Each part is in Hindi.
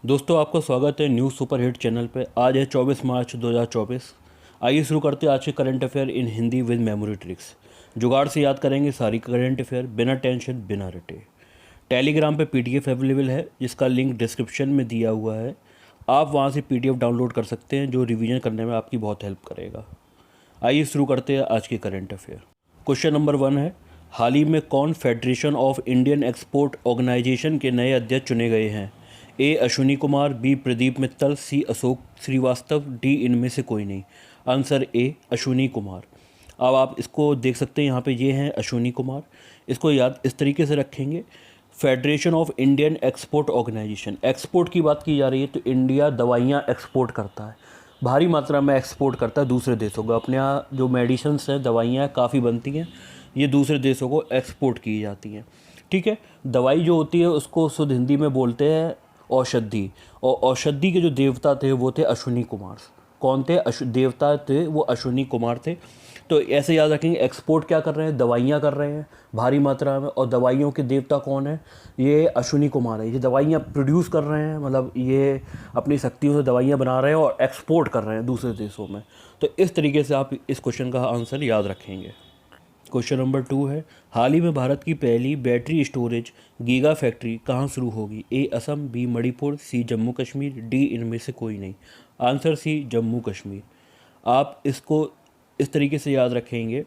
दोस्तों आपका स्वागत है न्यूज़ सुपरहिट चैनल पे। आज है 24 मार्च 2024। आइए शुरू करते हैं आज के current affair in Hindi with memory tricks. जुगाड़ से याद करेंगे सारी करंट अफेयर बिना टेंशन बिना रटे। टेलीग्राम पे पीडीएफ अवेलेबल है जिसका लिंक डिस्क्रिप्शन में दिया हुआ है। आप वहाँ से पीडीएफ डाउनलोड कर सकते हैं जो रिवीजन करने में आपकी बहुत हेल्प करेगा। आइए शुरू करते हैं आज के करंट अफेयर। क्वेश्चन नंबर 1 है, हाल ही में कौन federation of Indian export organisation के नए अध्यक्ष चुने गए हैं? A Ashwini Kumar, B Pradeep Mittal, C Ashok Srivastava, D इनमें से कोई नहीं। Answer A Ashwini Kumar. अब आप इसको देख सकते हैं, यहाँ पे ये हैं अश्विनी कुमार। इसको याद इस तरीके से रखेंगे, federation of Indian export organisation. Export की बात की जा रही है तो इंडिया दवाइयाँ एक्सपोर्ट करता है, भारी मात्रा में एक्सपोर्ट करता है दूसरे देशों को। अपने यहाँ जो मेडिसिन्स हैं, दवाइयाँ काफ़ी बनती हैं, ये दूसरे देशों को एक्सपोर्ट की जाती हैं। ठीक है, दवाई जो होती है उसको शुद्ध हिंदी में बोलते हैं औषधि। और औषधि के जो देवता थे वो थे अश्विनी कुमार। कौन थे? देवता थे वो अश्विनी कुमार थे। तो ऐसे याद रखेंगे, एक्सपोर्ट क्या कर रहे हैं? दवाइयाँ कर रहे हैं भारी मात्रा में। और दवाइयों के देवता कौन है? ये अश्विनी कुमार है। ये दवाइयाँ प्रोड्यूस कर रहे हैं, मतलब ये अपनी शक्तियों से दवाइयाँ बना रहे हैं और एक्सपोर्ट कर रहे हैं दूसरे देशों में। तो इस तरीके से आप इस क्वेश्चन का आंसर याद रखेंगे। क्वेश्चन नंबर 2 है, हाल ही में भारत की पहली बैटरी स्टोरेज गीगा फैक्ट्री कहाँ शुरू होगी? A Assam, B Manipur, C Jammu Kashmir, D इनमें से कोई नहीं। Answer C Jammu Kashmir. आप इसको इस तरीके से याद रखेंगे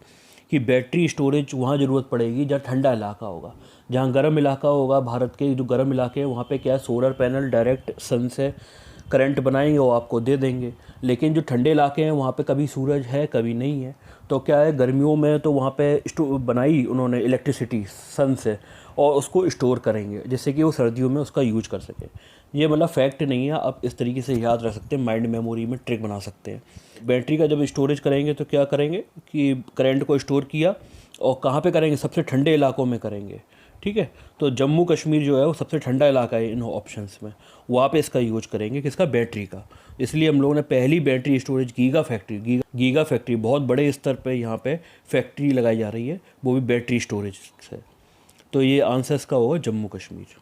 कि बैटरी स्टोरेज वहाँ ज़रूरत पड़ेगी जहाँ ठंडा इलाका होगा। जहाँ गर्म इलाका होगा, भारत के जो गर्म इलाके हैं वहाँ पे क्या है, सोलर पैनल डायरेक्ट सन से करंट बनाएंगे वो आपको दे देंगे। लेकिन जो ठंडे इलाके हैं वहाँ पे कभी सूरज है कभी नहीं है। तो क्या है, गर्मियों में तो वहाँ पे बनाई उन्होंने इलेक्ट्रिसिटी सन से और उसको स्टोर करेंगे जिससे कि वो सर्दियों में उसका यूज कर सके। ये मतलब फैक्ट नहीं है, आप इस तरीके से याद रख सकते हैं, माइंड मेमोरी में ट्रिक बना सकते हैं। बैटरी का जब स्टोरेज करेंगे तो क्या करेंगे कि करंट को स्टोर किया और कहाँ पे करेंगे? सबसे ठंडे इलाकों में करेंगे। ठीक है, तो जम्मू कश्मीर जो है वो सबसे ठंडा इलाका है इन ऑप्शंस में, वहाँ पे इसका यूज करेंगे। किसका? बैटरी का। इसलिए हम लोगों ने पहली battery storage giga factory, giga factory बहुत बड़े स्तर पे यहाँ पे फैक्ट्री लगाई जा रही है, वो भी बैटरी स्टोरेज से। तो ये आंसर इसका होगा जम्मू कश्मीर।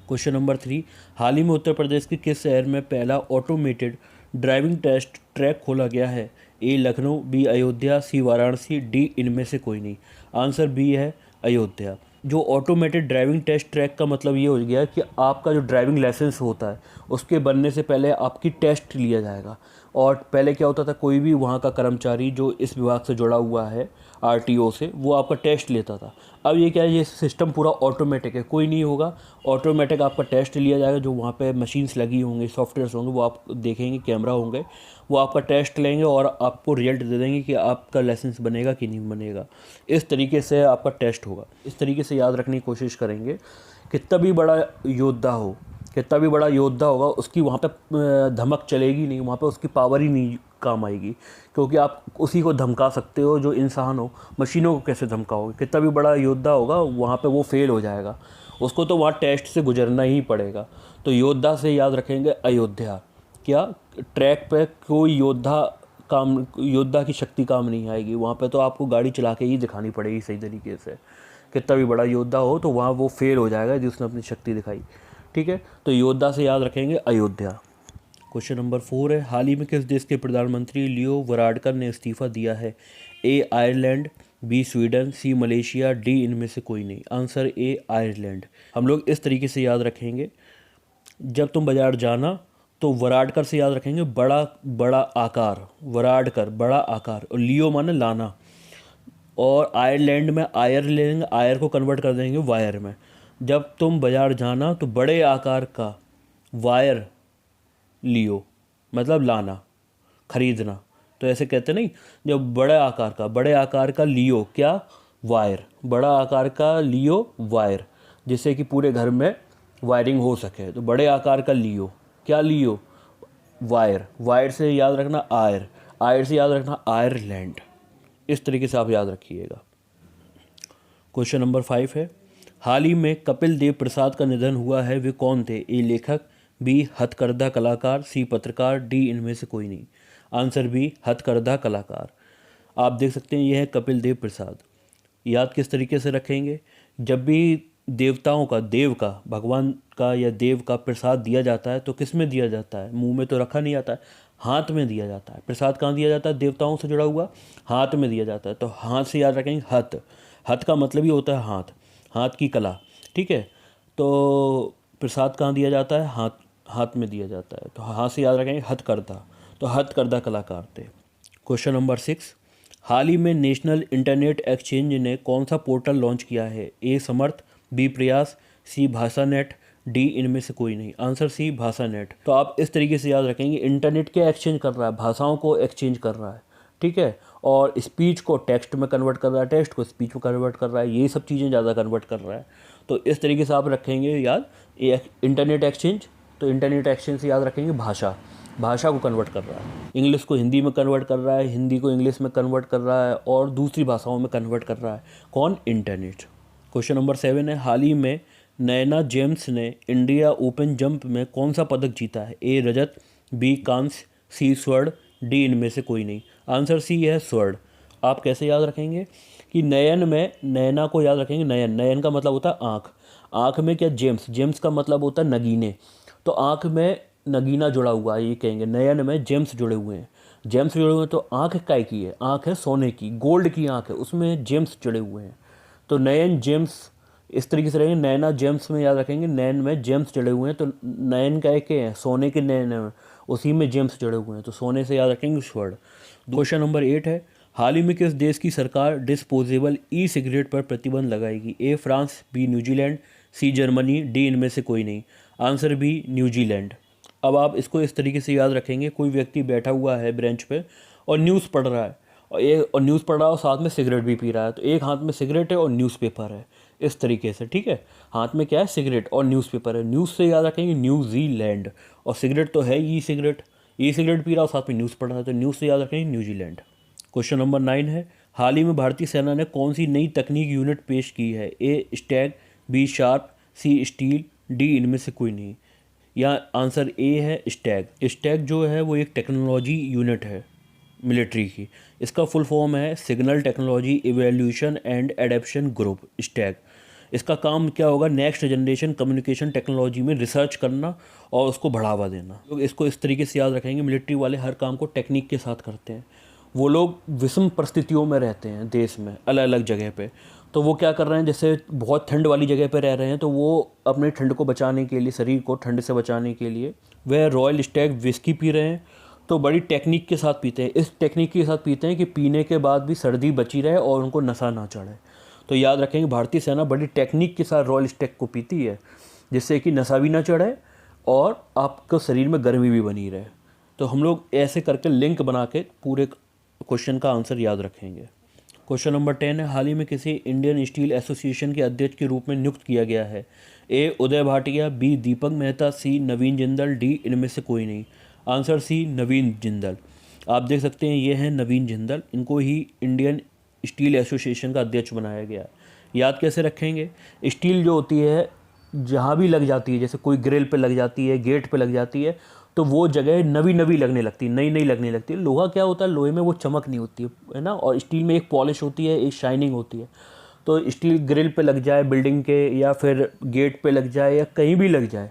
क्वेश्चन नंबर 3, हाल ही में उत्तर प्रदेश के किस शहर में पहला ऑटोमेटेड ड्राइविंग टेस्ट ट्रैक खोला गया है? ए लखनऊ, बी अयोध्या, सी वाराणसी, डी इनमें से कोई नहीं। आंसर बी है अयोध्या। जो ऑटोमेटेड ड्राइविंग टेस्ट ट्रैक का मतलब ये हो गया कि आपका जो ड्राइविंग लाइसेंस होता है उसके बनने से पहले आपकी टेस्ट लिया जाएगा। और पहले क्या होता था, कोई भी वहाँ का कर्मचारी जो इस विभाग से जुड़ा हुआ है आरटीओ से, वो आपका टेस्ट लेता था। अब ये क्या है, ये सिस्टम पूरा ऑटोमेटिक है, कोई नहीं होगा, ऑटोमेटिक आपका टेस्ट लिया जाएगा। जो वहाँ पे मशीन्स लगी होंगी, सॉफ्टवेयर्स होंगे, वो आप देखेंगे, कैमरा होंगे, वो आपका टेस्ट लेंगे और आपको रिजल्ट दे देंगे कि आपका लाइसेंस बनेगा कि नहीं बनेगा। इस तरीके से आपका टेस्ट होगा। इस तरीके से याद रखने की कोशिश करेंगे। कितना भी बड़ा योद्धा हो, कितना भी बड़ा योद्धा होगा, उसकी वहाँ पे धमक चलेगी नहीं, वहाँ पे उसकी पावर ही नहीं काम आएगी। क्योंकि आप उसी को धमका सकते हो जो इंसान हो, मशीनों को कैसे धमकाओगे? कितना भी बड़ा योद्धा होगा वहाँ पे वो फेल हो जाएगा, उसको तो वहाँ टेस्ट से गुजरना ही पड़ेगा। तो योद्धा से याद रखेंगे अयोध्या। क्या ट्रैक पे कोई योद्धा की शक्ति काम नहीं आएगी, वहाँ पे तो आपको गाड़ी चला के ही दिखानी पड़ेगी सही तरीके से। कितना भी बड़ा योद्धा हो तो वहाँ वो फेल हो जाएगा यदि उसने अपनी शक्ति दिखाई। ठीक है, तो योद्धा से याद रखेंगे अयोध्या। क्वेश्चन नंबर 4 है, हाल ही में किस देश के प्रधानमंत्री लियो वराडकर ने इस्तीफा दिया है? ए आयरलैंड, बी स्वीडन, सी मलेशिया, डी इनमें से कोई नहीं। आंसर ए आयरलैंड। हम लोग इस तरीके से याद रखेंगे, जब तुम बाजार जाना तो वराडकर से याद रखेंगे, बड़ा बड़ा आकार, वराडकर बड़ा आकार, और लियो माने लाना। और आयरलैंड में आयर लेंगे, आयर को कन्वर्ट कर देंगे वायर में। जब तुम बाजार जाना तो बड़े आकार का वायर लियो, मतलब लाना, खरीदना। तो ऐसे कहते नहीं, जब बड़े आकार का लियो क्या? वायर। बड़ा आकार का लियो वायर, जिससे कि पूरे घर में वायरिंग हो सके। तो बड़े आकार का लियो क्या? लियो वायर। वायर से याद रखना आयर, आयर से याद रखना आयरलैंड। इस तरीके से आप याद रखिएगा। क्वेश्चन नंबर 5 है, हाल ही में कपिल देव प्रसाद का निधन हुआ है, वे कौन थे? ए लेखक, बी हथकरघा कलाकार, सी पत्रकार, डी इनमें से कोई नहीं। आंसर बी हथकरघा कलाकार। आप देख सकते हैं, यह है कपिल देव प्रसाद। याद किस तरीके से रखेंगे? जब भी देवताओं का, देव का, भगवान का या देव का प्रसाद दिया जाता है तो किस में दिया जाता है? मुंह में तो रखा नहीं जाता है, हाथ में दिया जाता है। प्रसाद कहाँ दिया जाता है? देवताओं से जुड़ा हुआ हाथ में दिया जाता है। तो हाथ से याद रखेंगे हथ। हथ का मतलब ही होता है हाथ, हाथ की कला। ठीक है, तो प्रसाद कहाँ दिया जाता है? हाथ, हाथ में दिया जाता है। तो हाथ से याद रखेंगे हथकरघा। तो हथकरघा कलाकार थे। क्वेश्चन नंबर 6, हाल ही में नेशनल इंटरनेट एक्सचेंज ने कौन सा पोर्टल लॉन्च किया है? ए समर्थ, बी प्रयास, सी भाषा नेट, डी इनमें से कोई नहीं। आंसर सी भाषा नेट। तो आप इस तरीके से याद रखेंगे, इंटरनेट क्या एक्सचेंज कर रहा है? भाषाओं को एक्सचेंज कर रहा है। ठीक है, और स्पीच को टेक्स्ट में कन्वर्ट कर रहा है, टेक्स्ट को स्पीच में कन्वर्ट कर रहा है, ये सब चीज़ें ज़्यादा कन्वर्ट कर रहा है। तो इस तरीके से आप रखेंगे याद, इंटरनेट एक्सचेंज। तो इंटरनेट एक्सचेंज से याद रखेंगे भाषा, भाषा को कन्वर्ट कर रहा है। इंग्लिश को हिंदी में कन्वर्ट कर रहा है, हिंदी को इंग्लिश में कन्वर्ट कर रहा है, और दूसरी भाषाओं में कन्वर्ट कर रहा है। कौन? इंटरनेट। क्वेश्चन नंबर 7 है, हाल ही में नयना जेम्स ने इंडिया ओपन जंप में कौन सा पदक जीता है? ए रजत, बी कांस्य, सी स्वर्ण, डी इनमें से कोई नहीं। आंसर सी है स्वर्ण। आप कैसे याद रखेंगे कि नयन में, नैना को याद रखेंगे, नयन, नयन का मतलब होता है आँख। आँख में क्या? जेम्स, जेम्स का मतलब होता है नगीने। तो आँख में नगीना जुड़ा हुआ है, ये कहेंगे। नयन में जेम्स जुड़े हुए हैं, जेम्स जुड़े हुए हैं। तो आँख काय की है? आँख है सोने की, गोल्ड की आँख है, उसमें जेम्स जुड़े हुए हैं। तो नयन जेम्स, इस तरीके से रहेंगे। नैना जेम्स में याद रखेंगे, नैन में जेम्स जुड़े हुए हैं। तो नयन काय के हैं? सोने के नयन है, उसी में जेम्स जुड़े हुए हैं। तो सोने से याद रखेंगे स्वर्ण। क्वेश्चन नंबर 8 है, हाल ही में किस देश की सरकार डिस्पोजेबल ई सिगरेट पर प्रतिबंध लगाएगी? A France, B New Zealand, C Germany, D इनमें से कोई नहीं। Answer B New Zealand. अब आप इसको इस तरीके से याद रखेंगे, कोई व्यक्ति बैठा हुआ है बेंच पे और न्यूज़ पढ़ रहा है, और न्यूज़ पढ़ रहा है और साथ में सिगरेट भी पी रहा है। तो एक हाथ में सिगरेट है और न्यूज़पेपर है, इस तरीके से। ठीक है, हाथ में क्या है? सिगरेट, और न्यूज़पेपर है। न्यूज़ से याद रखेंगे न्यूजीलैंड, और सिगरेट तो है e cigarette, e cigarette P रहा है और साथ में न्यूज़ पढ़ रहा है, तो न्यूज़ से याद रखेंगे न्यूजीलैंड। क्वेश्चन नंबर 9 है, हाल ही में भारतीय सेना ने कौन सी नई तकनीक यूनिट पेश की है? ए स्टैग, बी शार्प, सी स्टील, डी इनमें से कोई नहीं। या आंसर ए है स्टैग। स्टैग जो है वो एक टेक्नोलॉजी यूनिट है मिलिट्री की। इसका फुल फॉर्म है signal technology evaluation and adaptation group, Stag. इसका काम क्या होगा? नेक्स्ट जनरेशन कम्युनिकेशन टेक्नोलॉजी में रिसर्च करना और उसको बढ़ावा देना। लोग इसको इस तरीके से याद रखेंगे, मिलिट्री वाले हर काम को टेक्निक के साथ करते हैं। वो लोग विषम परिस्थितियों में रहते हैं देश में, अलग अलग जगह पे। तो वो क्या कर रहे हैं, जैसे बहुत ठंड वाली जगह पे रह रहे हैं, तो वो अपने ठंड को बचाने के लिए, शरीर को ठंड से बचाने के लिए वह रॉयल स्टैग विस्की पी रहे हैं। तो बड़ी टेक्निक के साथ पीते हैं। इस टेक्निक के साथ पीते हैं कि पीने के बाद भी सर्दी बची रहे और उनको नशा ना चढ़े। तो याद रखेंगे, भारतीय सेना बड़ी टेक्निक के साथ रॉयल स्टैग को पीती है, जिससे कि नशा भी ना चढ़े और आपको शरीर में गर्मी भी बनी रहे। तो हम लोग ऐसे करके लिंक बना के पूरे क्वेश्चन का आंसर याद रखेंगे। क्वेश्चन नंबर 10 है, हाल ही में किसी इंडियन स्टील एसोसिएशन के अध्यक्ष के रूप में नियुक्त किया गया है? ए उदय भाटिया, बी दीपक मेहता, सी नवीन जिंदल, डी इनमें से कोई नहीं। आंसर सी नवीन जिंदल। आप देख सकते हैं ये हैं नवीन जिंदल, इनको ही इंडियन स्टील एसोसिएशन का अध्यक्ष बनाया गया है। याद कैसे रखेंगे? स्टील जो होती है जहाँ भी लग जाती है, जैसे कोई ग्रिल पे लग जाती है, गेट पे लग जाती है, तो वो जगह नवी नवी लगने लगती है, नई नई लगने लगती है। लोहा क्या होता है? लोहे में वो चमक नहीं होती है ना, और स्टील में एक पॉलिश होती है, एक शाइनिंग होती है। तो स्टील ग्रिल पे लग जाए बिल्डिंग के, या फिर गेट पे लग जाए, या कहीं भी लग जाए,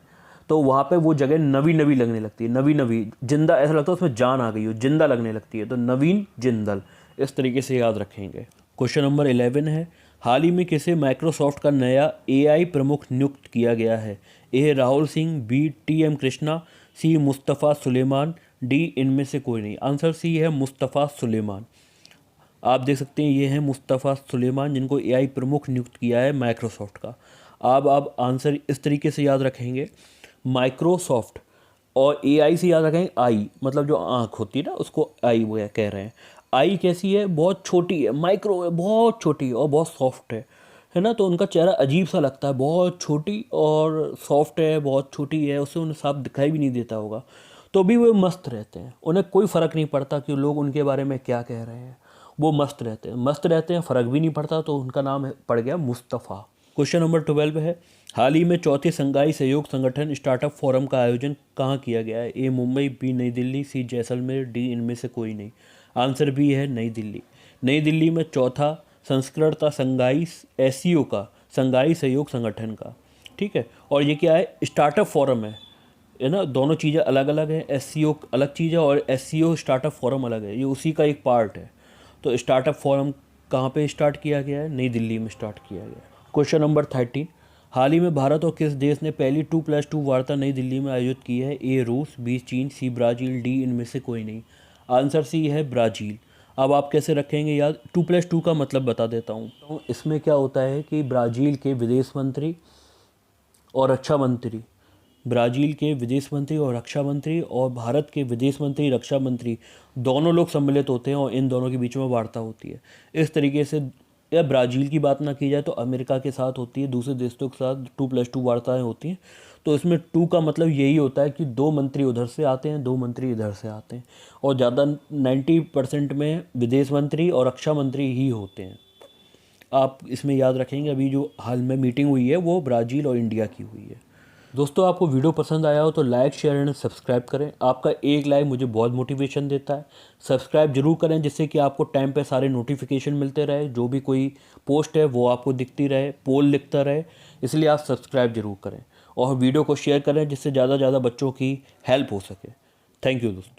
तो वहाँ पे वो जगह नवी नवी लगने लगती है, नवी नवी, जिंदा, ऐसा लगता है उसमें जान आ गई हो, जिंदा लगने लगती है। तो नवीन जिंदल, इस तरीके से याद रखेंगे। क्वेश्चन नंबर 11 है, हाल ही में किसे माइक्रोसॉफ्ट का नया एआई प्रमुख नियुक्त किया गया है? ए राहुल सिंह, बी टीएम कृष्णा, सी मुस्तफ़ा सुलेमान, डी इनमें से कोई नहीं। आंसर सी है मुस्तफ़ा सुलेमान। आप देख सकते हैं ये हैं मुस्तफ़ा सुलेमान, जिनको एआई प्रमुख नियुक्त किया है माइक्रोसॉफ्ट का। आप आंसर इस तरीके से याद रखेंगे, माइक्रोसॉफ्ट और एआई से याद रखेंगे आई, मतलब जो आँख होती है ना, उसको आई वो कह रहे हैं। आई कैसी है? बहुत छोटी है, माइक्रो है, बहुत छोटी और बहुत सॉफ्ट है ना। तो उनका चेहरा अजीब सा लगता है, बहुत छोटी और सॉफ्ट है, बहुत छोटी है, उससे उन्हें साफ दिखाई भी नहीं देता होगा। तो भी वो मस्त रहते हैं, उन्हें कोई फ़र्क नहीं पड़ता कि लोग उनके बारे में क्या कह रहे हैं। वो मस्त रहते हैं, मस्त रहते हैं, फ़र्क भी नहीं पड़ता। तो उनका नाम पड़ गया मुस्तफ़ा। क्वेश्चन नंबर 12 है, हाल ही में चौथे संघाई सहयोग संगठन स्टार्टअप फोरम का आयोजन कहाँ किया गया है? ए मुंबई, बी नई दिल्ली, सी जैसलमेर, डी इनमें से कोई नहीं। आंसर बी है नई दिल्ली। नई दिल्ली में चौथा संस्कृत संघाई एससीओ का संघाई सहयोग संगठन का, ठीक है। और ये क्या है, स्टार्टअप फोरम है ना। दोनों चीज़ें अलग अलग हैं, SCO अलग चीज़ है और SCO स्टार्टअप फोरम अलग है, ये उसी का एक पार्ट है। तो स्टार्टअप फोरम कहाँ पे स्टार्ट किया गया है, नई दिल्ली में स्टार्ट किया गया है। क्वेश्चन नंबर 13, हाल ही में भारत और किस देश ने पहली 2+2 वार्ता नई दिल्ली में आयोजित की है? A रूस, B चीन, C ब्राज़ील, D इनमें से कोई नहीं। आंसर C है ब्राज़ील। अब आप कैसे रखेंगे याद, 2+2 का मतलब बता देता हूँ। तो इसमें क्या होता है कि ब्राज़ील के विदेश मंत्री और रक्षा मंत्री, ब्राज़ील के विदेश मंत्री और रक्षा मंत्री और भारत के विदेश मंत्री रक्षा मंत्री दोनों लोग सम्मिलित होते हैं और इन दोनों के बीच में वार्ता होती है। इस तरीके से, या ब्राज़ील की बात ना की जाए तो अमेरिका के साथ होती है, दूसरे देशों के साथ 2+2 वार्ताएं होती हैं। तो इसमें 2 का मतलब यही होता है कि 2 मंत्री उधर से आते हैं, 2 मंत्री इधर से आते हैं, और ज़्यादा 90% में विदेश मंत्री और रक्षा मंत्री ही होते हैं। आप इसमें याद रखेंगे, अभी जो हाल में मीटिंग हुई है वो ब्राज़ील और इंडिया की हुई है। दोस्तों, आपको वीडियो पसंद आया हो तो लाइक, शेयर एंड सब्सक्राइब करें। आपका एक लाइक मुझे बहुत मोटिवेशन देता है। सब्सक्राइब जरूर करें जिससे कि आपको टाइम पे सारे नोटिफिकेशन मिलते रहे, जो भी कोई पोस्ट है वो आपको दिखती रहे, पोल दिखता रहे, इसलिए आप सब्सक्राइब जरूर करें और वीडियो को शेयर करें जिससे ज़्यादा से ज़्यादा बच्चों की हेल्प हो सके। थैंक यू दोस्तों।